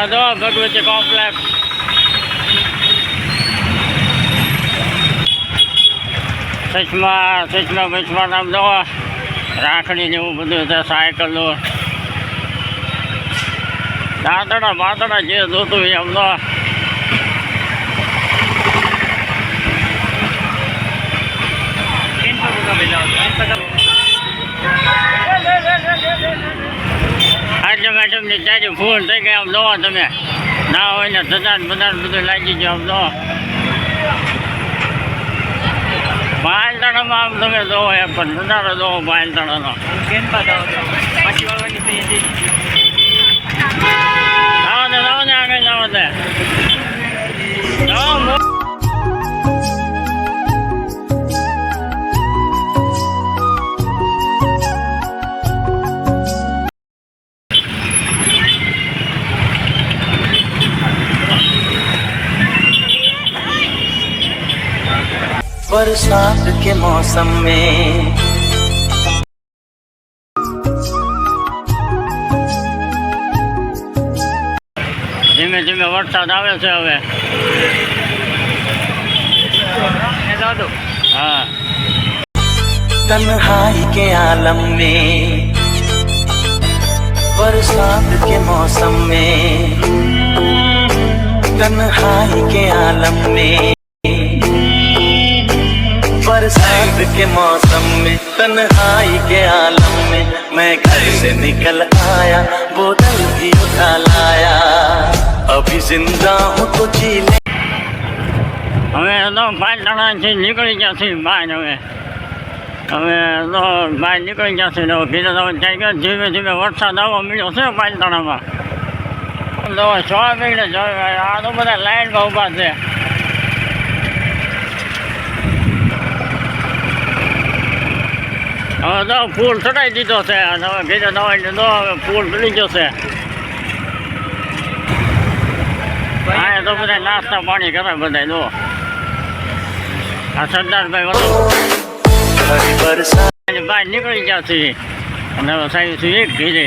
દો ભગવતી કોમ્પ્લેક્સ સચમાં નામ દો રાખડી ને એવું બધું છે સાયકલો દાંતડા બાતડા જે જોતું હોય એમ દો આજે મેડમની ચારી ફૂલ થઈ ગયા આમ દો તમે ના હોય ને સદાન બધાન બધું લાગી ગયું આમ દો બાલતણામાં આમ તમે દો એક પણ નજારો દો બાલતણાનો જાઓ ને આગળ જાઓ ને बरसात के मौसम में ધીમે ધીમે વરસાદ આવે છે હવે હા तन्हाई के आलम में बरसात के मौसम में तन्हाई के आलम में बरसात के मौसम में तन्हाई के आलम में मैं घर से निकल आया बोतल भी उठा लाया अभी जिंदा हूँ तो जी ले હવે તો પાલતણાથી નીકળી ગયા છે બહાર હવે તો બહાર નીકળી ગયા છે કીધું તમે ત્યાં ગયા ધીમે ધીમે વરસાદ આવવા મળ્યો છે પાલતણામાં તો 6 મિનિટ આ તો બધા લાઈનમાં ઊભા છે હવે તો ફૂલ ચડાવી દીધો છે હવે કીધું તમે તો હવે ફૂલ ચડી ગયો છે હા તો બધા નાસ્તા પાણી કરે બધા જો આ સરદારભાઈ બહાર નીકળી ગયા છે અને હવે સાહેબ એક ઘીરે